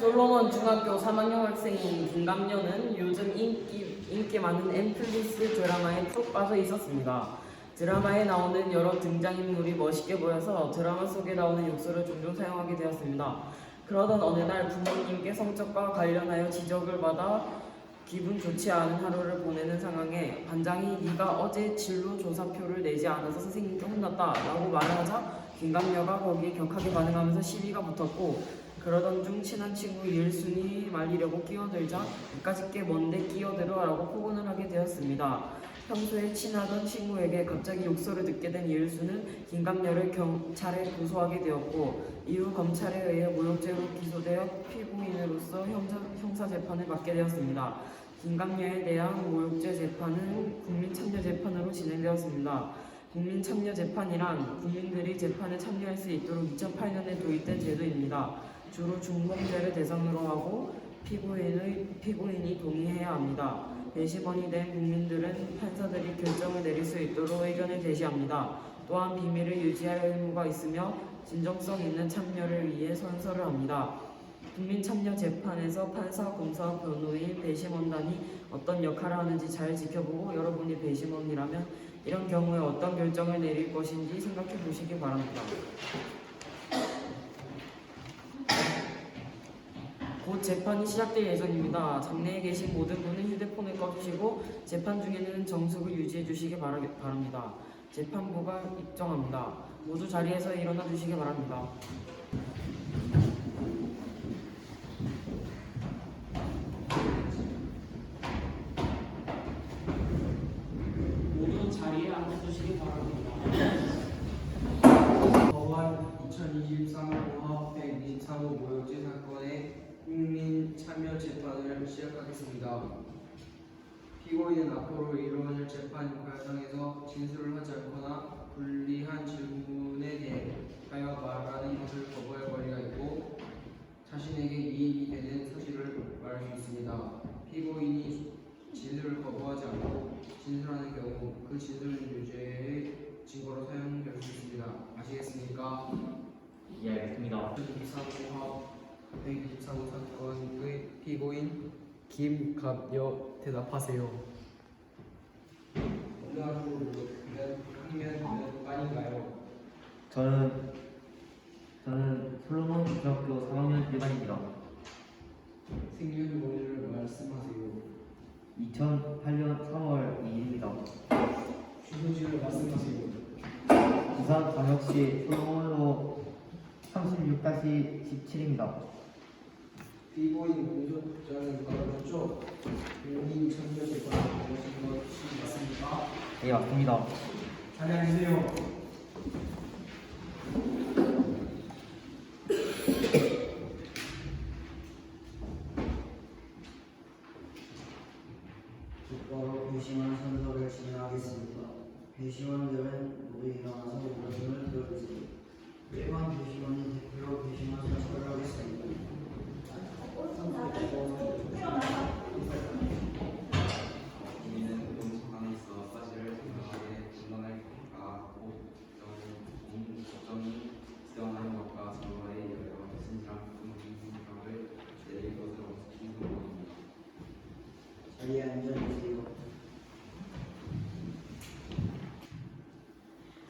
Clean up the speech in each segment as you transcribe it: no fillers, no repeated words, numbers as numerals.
솔로몬 중학교 3학년 학생인 김감녀는 요즘 인기 많은 넷플릭스 드라마에 푹 빠져 있었습니다. 드라마에 나오는 여러 등장인물이 멋있게 보여서 드라마 속에 나오는 욕설을 종종 사용하게 되었습니다. 그러던 어느 날 부모님께 성적과 관련하여 지적을 받아 기분 좋지 않은 하루를 보내는 상황에 반장이 네가 어제 진로조사표를 내지 않아서 선생님께 혼났다 라고 말을 하자 김감녀가 거기에 격하게 반응하면서 시비가 붙었고, 그러던 중 친한 친구 이일순이 말리려고 끼어들자 "그까짓 게 뭔데 끼어들어" 라고 폭언을 하게 되었습니다. 평소에 친하던 친구에게 갑자기 욕설을 듣게 된 이일순은 김감녀를 경찰에 고소하게 되었고, 이후 검찰에 의해 모욕죄로 기소되어 피고인으로서 형사재판을 받게 되었습니다. 김감녀에 대한 모욕죄 재판은 국민참여재판으로 진행되었습니다. 국민참여재판이란 국민들이 재판에 참여할 수 있도록 2008년에 도입된 제도입니다. 주로 중범죄를 대상으로 하고 피고인이 동의해야 합니다. 배심원이 된 국민들은 판사들이 결정을 내릴 수 있도록 의견을 제시합니다. 또한 비밀을 유지할 의무가 있으며 진정성 있는 참여를 위해 선서를 합니다. 국민참여재판에서 판사, 검사, 변호인, 배심원단이 어떤 역할을 하는지 잘 지켜보고 여러분이 배심원이라면 이런 경우에 어떤 결정을 내릴 것인지 생각해 보시기 바랍니다. 곧 재판이 시작될 예정입니다. 장내에 계신 모든 분은 휴대폰을 꺼주시고 재판 중에는 정숙을 유지해 주시기 바랍니다. 재판부가 입정합니다. 모두 자리에서 일어나 주시기 바랍니다. 모두 자리에 앉아주시기 바랍니다. 법원 2023 5합 123호 모욕죄 사건의 국민 참여 재판을 시작하겠습니다. 피고인은 앞으로 이루어질 재판 과정에서 진술을 하지 않거나 불리한 질문에 대하여 말하는 것을 거부할 권리가 있고, 자신에게 이익이 되는 사실을 말할 수 있습니다. 피고인이 진술을 거부하지 않고 진술하는 경우 그 진술은 유죄의 증거로 사용될 수 있습니다. 아시겠습니까? 예, 알겠습니다. 2023호 123호 사건의 피고인 김감녀 대답하세요. 어느 학년 몇 반인가요? 저는 솔로몬 중학교 3학년 1반입니다. 생년월일을 말씀하세요. 2008년 3월 2일입니다. 주소지를 말씀하세요. 부산광역시 솔로몬로 36-17입니다. 피고인 공소장에 받아줬죠? 국민 참여 재판에 나오신 것이 맞습니까? 예, 맞습니다. 자리 앉으세요. 곧바로 배심원 선서를 진행하겠습니다. 배심원들은 모두 일어나서 물음을 들어주세요. 일반 배심원이 대표로 배심원 선서를 하겠습니다. 국민은 공소장에 있어 사실을 정확하게 분간할 것과 법정이 지정하는 것과 정과에 이르러 진실한 공소를 내릴 것으로 기소합니다. 자리에 앉아주세요.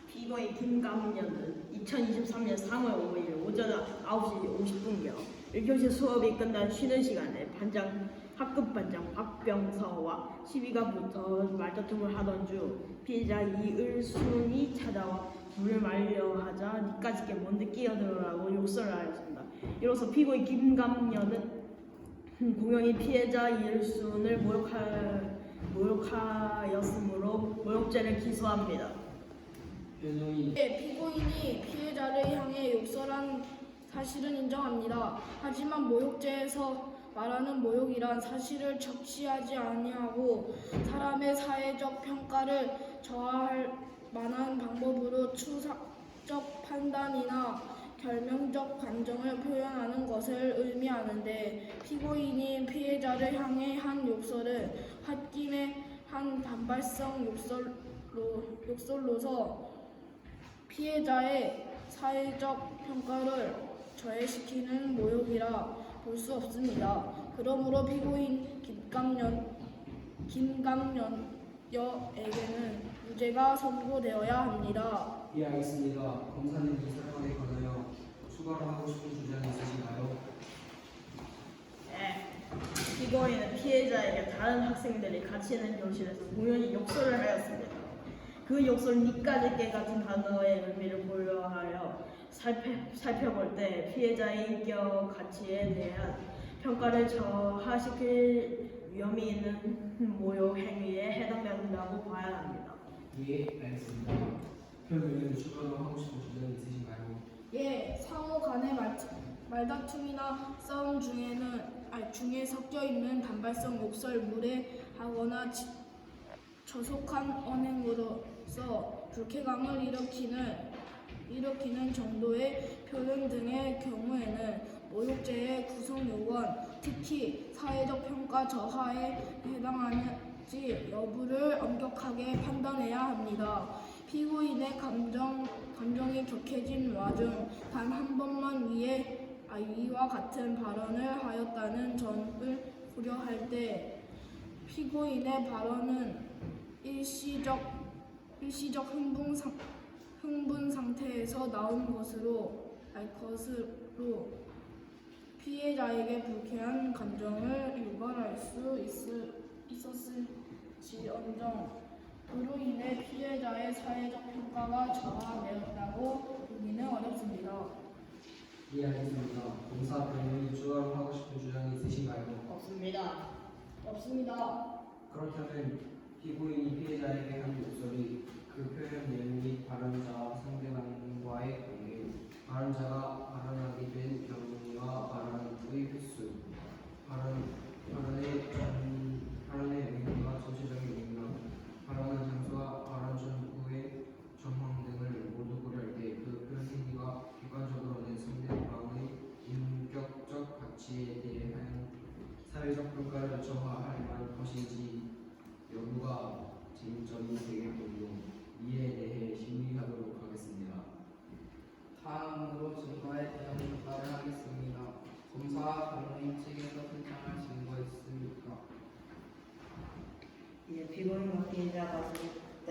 피고인 김감녀는 2023년 3월 5일 오전 9시 50분경 1교시 수업이 끝난 쉬는 시간에 학급 반장 박병서와 시비가 붙어 말다툼을 하던 중 피해자 이을순이 찾아와 물을 말려 하자 "니까짓 게 뭔데 끼어들어라고 욕설을 하였습니다. 이로써 피고인 김감녀는 공연히 피해자 이을순을 모욕하였으므로 모욕죄를 기소합니다. 변호인 피고인이 피해자를 향해 욕설한 사실은 인정합니다. 하지만 모욕죄에서 말하는 모욕이란 사실을 적시하지 아니하고 사람의 사회적 평가를 저하할 만한 방법으로 추상적 판단이나 결명적 감정을 표현하는 것을 의미하는데, 피고인이 피해자를 향해 한 욕설은 홧김에 한 단발성 욕설로서 피해자의 사회적 평가를 저해시키는 모욕이라 볼 수 없습니다. 그러므로 피고인 김강연여에게는 무죄가 선고되어야 합니다. 예, 알겠습니다. 검사는 이 사건에 관하여 추가로 하고 싶은 주장이 있으신가요? 네. 피고인은 피해자에게 다른 학생들이 같이 있는 교실에서 우연히 욕설을 하였습니다. 그 욕설 니까지 깨 같은 단어의 의미를 고려하여 살펴볼 때 피해자의 인격 가치에 대한 평가를 저하시킬 위험이 있는 모욕 행위에 해당된다고 봐야 합니다. 예, 알겠습니다. 그러면 추가로 하고 싶은 주장이 있으신가요? 예, 상호 간의 말다툼이나 싸움 중에 섞여 있는 단발성 욕설, 무례하거나 저속한 언행으로서 불쾌감을 일으키는 정도의 표현 등의 경우에는 모욕죄의 구성 요건, 특히 사회적 평가 저하에 해당하는지 여부를 엄격하게 판단해야 합니다. 피고인의 감정이 격해진 와중 단 한 번만 위와 같은 발언을 하였다는 점을 고려할 때 피고인의 발언은 일시적 흥분 상태에서 나온 것으로 피해자에게 불쾌한 감정을 유발할 수 있었을지언정 그로 인해 피해자의 사회적 평가가 저하되었다고 보기는 어렵습니다. 예, 알겠습니다. 검사 변호인이 추가로 하고 싶은 주장이 있으신가요? 없습니다. 그렇다면 피고인이 피해자에게 한 목소리, 그 표현 내용이 발언자와 상대방과의 관계, 발언자가 발언하게 된 경위와 발언의 횟수, 발언의 의미와 전체적인 의미와 발언한 장소와 발언 전후의 정황 등을 모두 고려할 때 그 표현 행위가 객관적으로는 상대방의 인격적 가치에 대한 사회적 평가를 저하할 만한 것인지 여부가 쟁점이 되겠군요. 이에 대해 심리하도록 하겠습니다. 다음으로 증거에 대한 조사를 하겠습니다. 검사와 변호인 측에서 신청할 증거 있습니까? 예, 피고인과 피해자가 된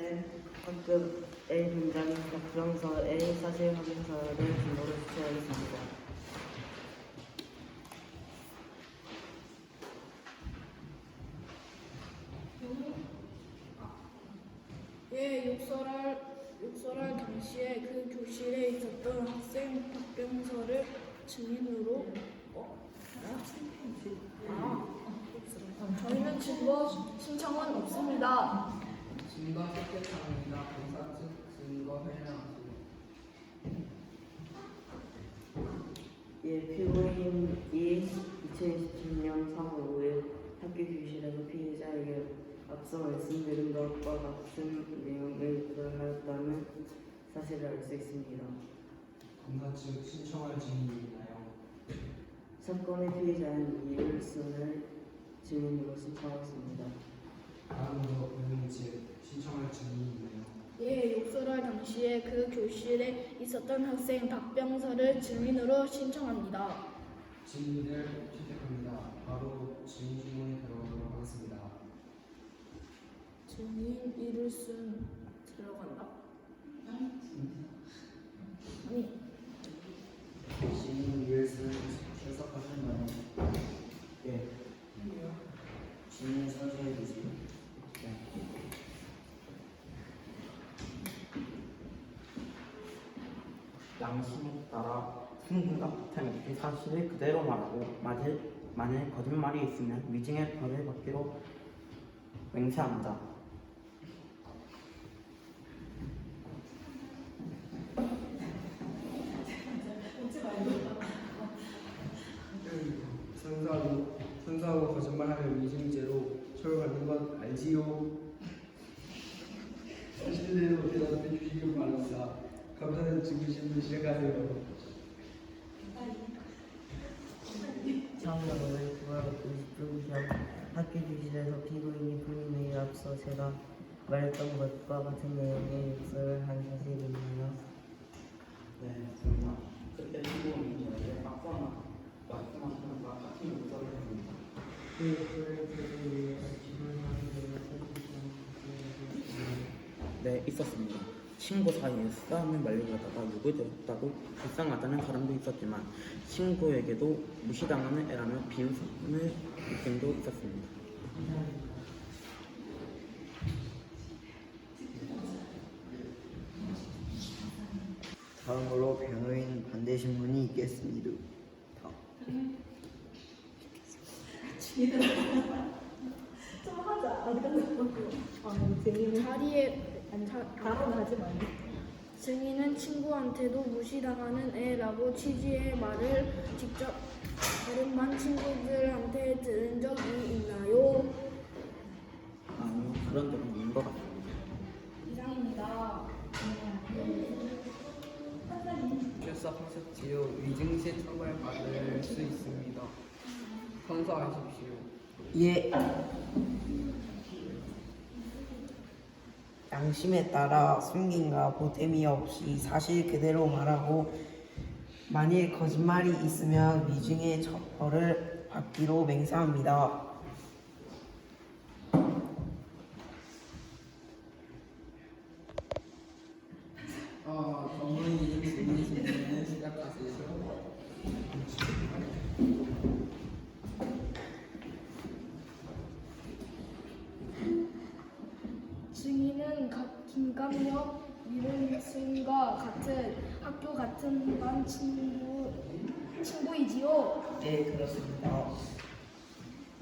학급 A 분장 답정서 A 사실 확인서를 증거로 제출하겠습니다. 예, 욕설할 당시에 그 교실에 있었던 학생 답변서를 증인으로 저희는 증거 신청은 없습니다. 증거 채택합니다. 검사 측 증거 회량하시고. 예, 피고인이 2027년 3월 5일 학교 교실에서 피해자에게 앞서 말씀드린 것과 같은 내용을 유발하였다는 사실을 알 수 있습니다. 검사 측 신청할 증인이 있나요? 사건의 피해자인 이일순을 증인으로 신청하였습니다. 다음으로 변호인 측 신청할 증인이 있나요? 예, 욕설할 당시에 그 교실에 있었던 학생 답변서를 증인으로 신청합니다. 증인을 채택합니다. 바로 증인 질문에 들어가도록 하겠습니다. 증인 이일순 들어간다? 아니, 증인 이일순 출석하셨나요? 예. 증인 선서해 주세요. 양심에 따라 승진과 부탁은 이 사실을 그대로 말하고 만일 거짓말이 있으면 위증의 벌을 받기로 맹세합니다. 선사하고 거짓말하면 위증죄로 처벌받는 것 알지요? 사실대로 대답해 주시길 바랍니다. 감사는 증인실문 시작하세요. 처음으로는 그거로 90분 학교 교실에서 피고인이 본인에게 앞서 제가 말했던 것과 같은 내용의 욕설을 한 사실이 있나요? 네, 그러나 그때 피고인이 저에게 말씀하시는 바 같은 용서를 했습니다. 네, 있었습니다. 친구 사이에 싸움을 말리고 하다가 욕을 들었다고 불쌍하다는 사람도 있었지만 친구에게도 무시당하는 애라며 비웃음을 느낌도 있었습니다. 다음으로 변호인 반대 신문이 있겠습니다. 증인은 친구한테도 무시당하는 애라고 취지의 말을 직접 다른 친구들한테 들은 적이 있나요? 아니요, 그런 적은 없는 것 같습니다. 이상입니다. 출석하셨지요. 위증시 처벌받을 수 있습니다. 선서하십시오. 예. 양심에 따라 숨김과 보탬이 없이 사실 그대로 말하고 만일 거짓말이 있으면 위증의 처벌을 받기로 맹세합니다. 전문의 증인 시작하세요. 증인은 김강력, 이른승과 같은 학교 같은 반 친구이지요. 네, 그렇습니다.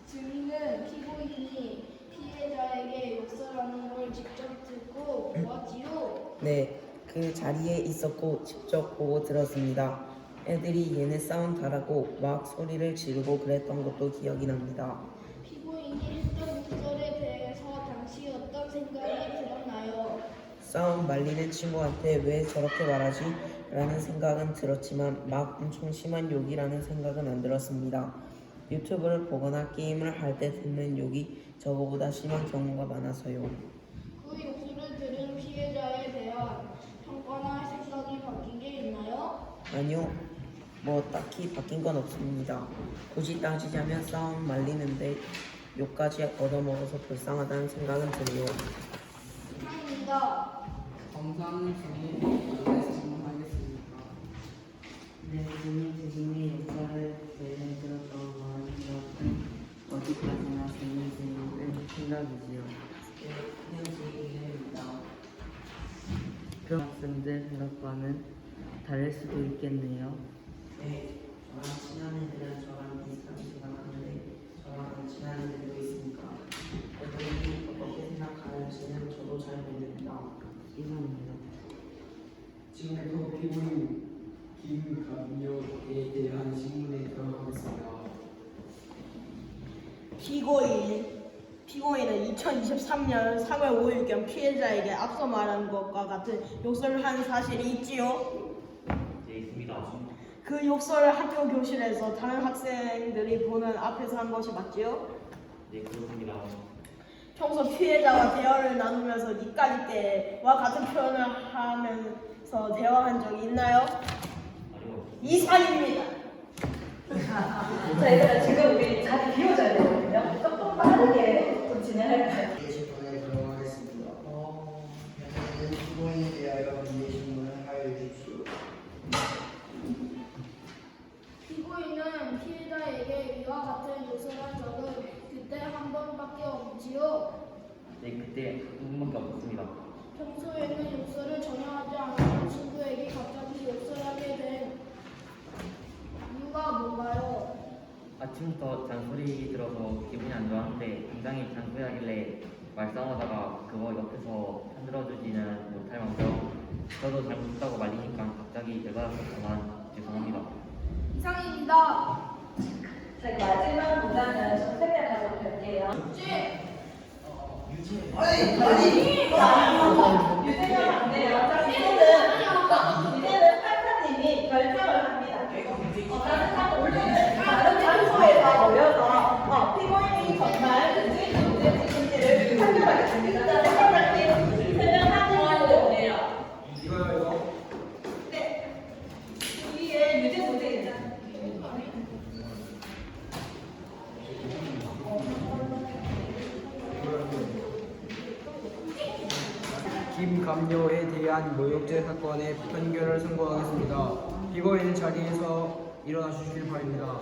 증인은 피고인이 피해자에게 욕설하는 걸 직접 듣고 보았지요. 네, 그 자리에 있었고 직접 보고 들었습니다. 애들이 얘네 싸움 잘하고 막 소리를 지르고 그랬던 것도 기억이 납니다. 피고인이 했던 욕설에 대해서 당시 어떤 생각이 들었나요? 싸움 말리는 친구한테 왜 저렇게 말하지? 라는 생각은 들었지만 막 엄청 심한 욕이라는 생각은 안 들었습니다. 유튜브를 보거나 게임을 할 때 듣는 욕이 저거보다 심한 경우가 많아서요. 그 욕설을 들은 피해자에 대한 평가나 생각이 바뀐 게 있나요? 아니요, 뭐 딱히 바뀐 건 없습니다. 굳이 따지자면 싸움 말리는데 욕까지 얻어먹어서 불쌍하다는 생각은 드네요. 이상입니다. 검사는 증인 반대 신문하겠습니다. 네, 증인의 역사를 예를 들었던 것은 어디까지나 증인의 생각이지요. 그냥 제 얘기입니다. 그런 학생들 생각과는 다를 수도 있겠네요. 네, 저랑 친한 애들은 저랑 비슷한 생각하는데 저랑 친한 애들도 있으니까 애들이 어떻게 생각하는지는 저도 잘 모릅니다. 이상입니다. 지금부터 피고인 김감력에 대한 신문에 들어가겠습니다. 피고인은 2023년 3월 5일경 피해자에게 앞서 말한 것과 같은 욕설을 한 사실이 있지요. 네, 있습니다. 그 욕설을 학교 교실에서 다른 학생들이 보는 앞에서 한 것이 맞지요? 네, 그렇습니다. 평소 피해자와 대화를 나누면서 니까지 때와 같은 표현을 하면서 대화한 적이 있나요? 아니요. 이상입니다. 자, 얘들아, 지금 우리 자리 비워줘야 되거든요. 조금 빠르게 좀 진행할까요? 게시판에 들어가겠습니다. 변호인은 피고인에 대하여 이해 신문을 하여 주십시오. 피고인은 피해자에게 이와 같은 욕설한 적은 그때 한 번밖에 없지요. 네, 그때 한 번밖에 없었습니다. 평소에는 욕설을 전혀 하지 않았던 친구에게 갑자기 욕설하게 된 이유가 뭔가요? 아침부터 잔소리 들어서 기분이 안 좋았는데 굉장히 잔소리하길래 말싸움하다가 그거 옆에서 편들어주지는 못할 망정 저도 잘못했다고 말리니까 갑자기 열받았었지만 죄송합니다. 이상입니다. 자, 마지막 문장은 좀 생략하도록 할게요. 유재명 안 돼요. 자, 이제는 판사님이 결정을 합니다. 다른 장소에서 모여서 피고인이 정말 그지 문제인지를 판결하겠습니다. 자, 판사님 설명하고 이거요. 네. 위에 유죄 문제입니다. 김감녀에 대한 모욕죄 사건의 판결을 선고하겠습니다. 피고인 자리에서 일어나 주시길 바랍니다.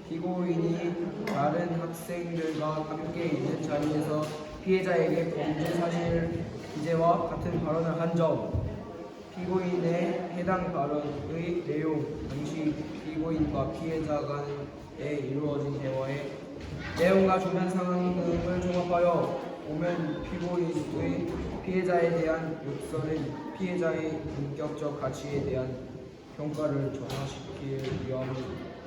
피고인이 다른 학생들과 함께 있는 자리에서 피해자에게 범죄 사실 기재와 같은 발언을 한 점, 피고인의 해당 발언의 내용, 당시 피고인과 피해자 간에 이루어진 대화의 내용과 주변 상황 등을 종합하여 보면 피고인의 피해자에 대한 욕설은 피해자의 인격적 가치에 대한 평가를 전환시킬 위험이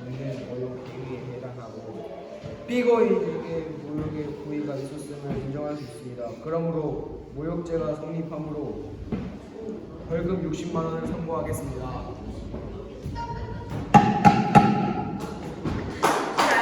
있는 모욕 행위에 해당하고 피고인에게 모욕의 고의가 있었음을 인정할 수 있습니다. 그러므로 모욕죄가 성립하므로 벌금 60만 원을 선고하겠습니다.